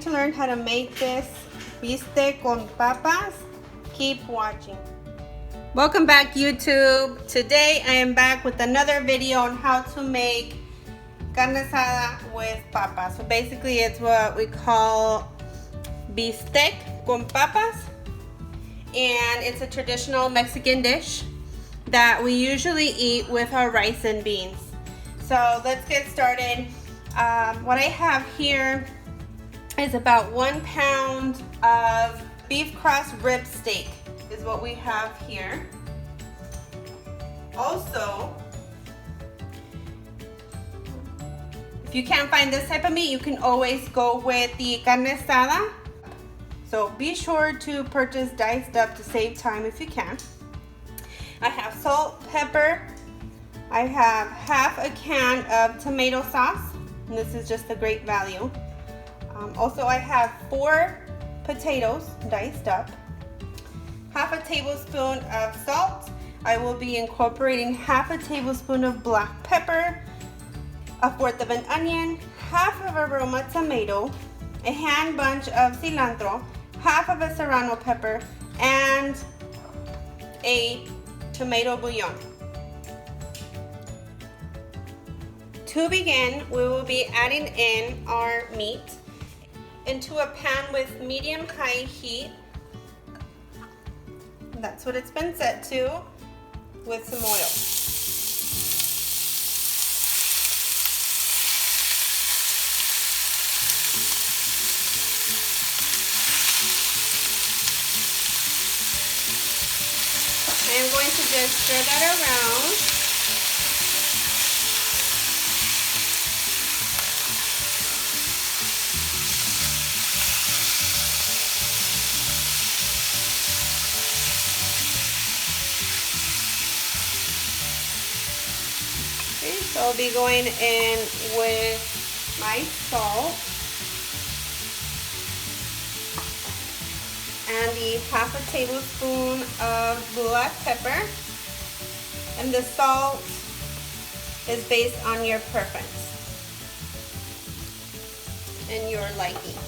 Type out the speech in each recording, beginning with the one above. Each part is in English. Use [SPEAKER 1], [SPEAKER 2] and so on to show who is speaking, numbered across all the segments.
[SPEAKER 1] like to learn how to make this Bistec Con Papas, keep watching. Welcome back, YouTube. Today I am back with another video on how to make carne asada with papas. So basically it's what we call Bistec Con Papas, and it's a traditional Mexican dish that we usually eat with our rice and beans. So let's get started. What I have here is about 1 pound of beef crust rib steak is what we have here. Also, if you can't find this type of meat, you can always go with the carne asada. So be sure to purchase diced up to save time if you can. I have salt, pepper. I have half a can of tomato sauce, and this is just a great value. Also, I have 4 potatoes diced up, half a tablespoon of salt. I will be incorporating half a tablespoon of black pepper, 1/4 of an onion, half of a Roma tomato, a hand bunch of cilantro, half of a Serrano pepper, and a tomato bullion. To begin, we will be adding in our meat into a pan with medium-high heat. That's what it's been set to, with some oil. I'm going to just stir that around. Okay, so I'll be going in with my salt and the half a tablespoon of black pepper, and the salt is based on your preference and your liking.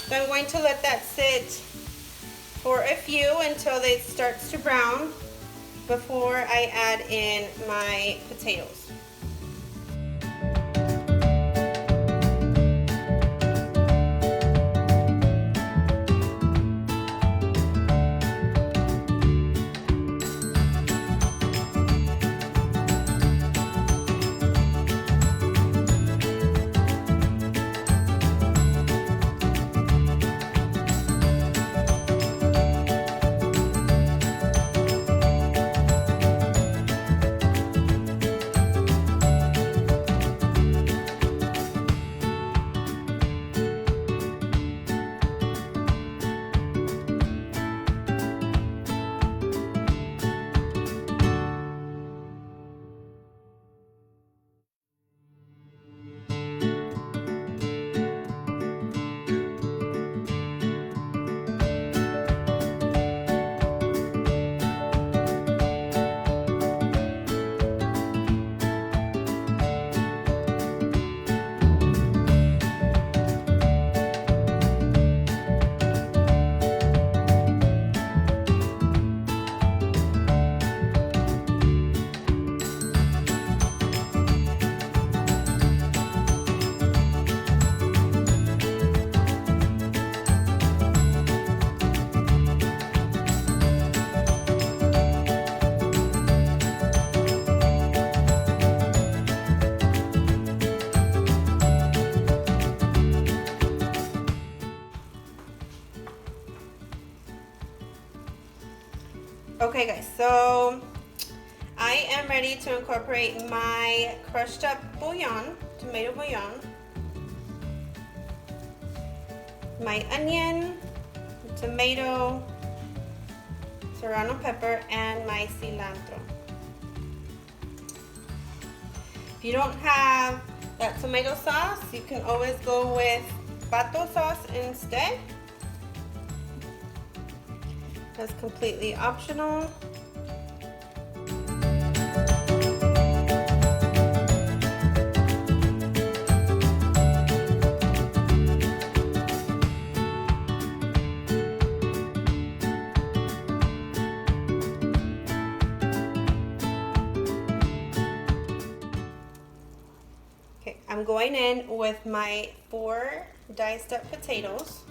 [SPEAKER 1] So I'm going to let that sit for a few until it starts to brown before I add in my potatoes. Okay guys, so I am ready to incorporate my crushed up bouillon, tomato bouillon, my onion, tomato, Serrano pepper, and my cilantro. If you don't have that tomato sauce, you can always go with pato sauce instead. That's completely optional. I'm going in with my 4 diced up potatoes.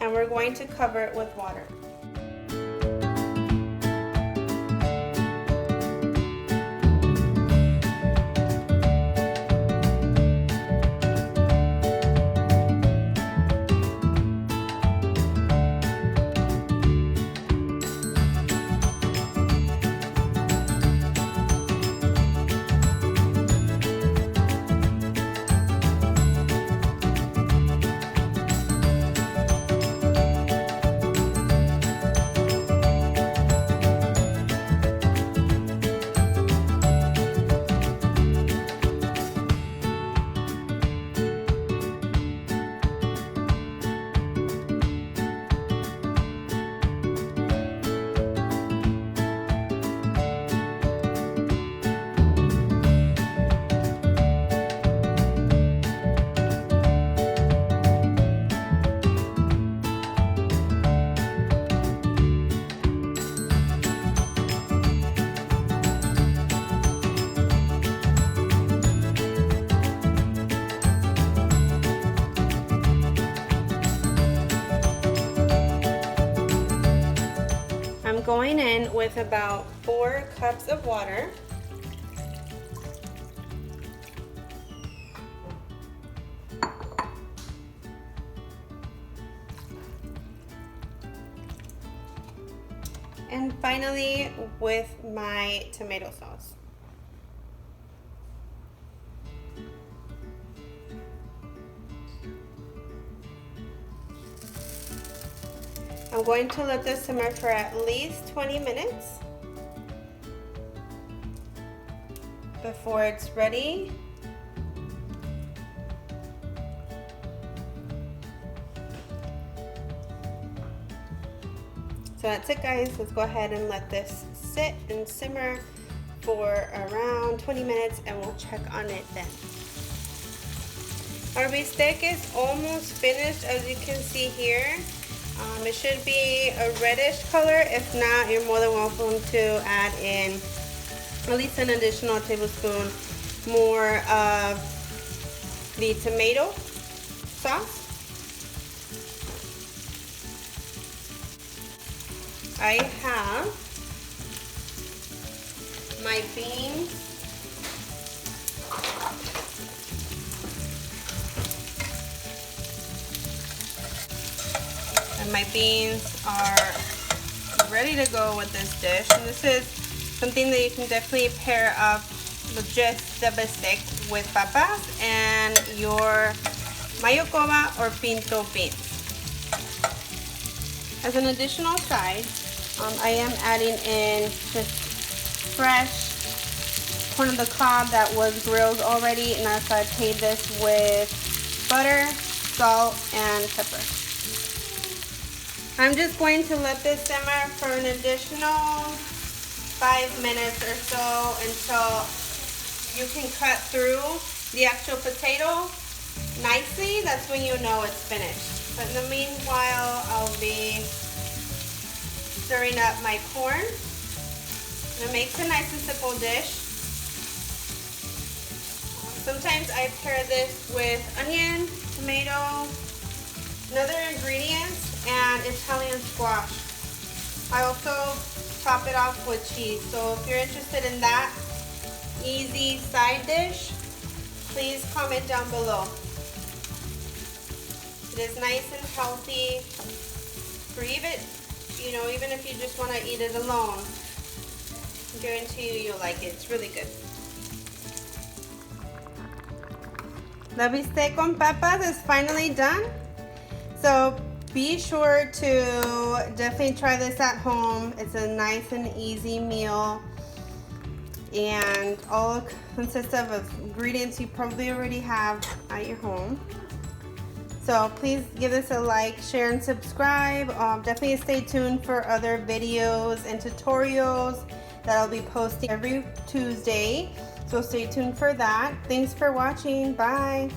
[SPEAKER 1] And we're going to cover it with water. I'm going in with about 4 cups of water. And finally with my tomato sauce. I'm going to let this simmer for at least 20 minutes before it's ready. So that's it, guys. Let's go ahead and let this sit and simmer for around 20 minutes and we'll check on it then. Our bistec is almost finished, as you can see here. It should be a reddish color. If not, you're more than welcome to add in at least an additional tablespoon more of the tomato sauce. I have my beans. And my beans are ready to go with this dish. And this is something that you can definitely pair up with just the bistec with papas and your mayocoba or pinto beans. As an additional side, I am adding in just fresh corn on the cob that was grilled already, and I sauteed this with butter, salt, and pepper. I'm just going to let this simmer for an additional 5 minutes or so until you can cut through the actual potato nicely. That's when you know it's finished. But in the meanwhile, I'll be stirring up my corn. It makes a nice and simple dish. Sometimes I pair this with onion, tomato, and other ingredients, and Italian squash. I also top it off with cheese. So if you're interested in that easy side dish, please comment down below. It is nice and healthy for even if you just want to eat it alone. I guarantee you you'll like it. It's really good. The Bistec Con Papas is finally done. So be sure to definitely try this at home. It's a nice and easy meal, and all consists of ingredients you probably already have at your home. So please give this a like, share, and subscribe. Definitely stay tuned for other videos and tutorials that I'll be posting every Tuesday. So stay tuned for that. Thanks for watching. Bye.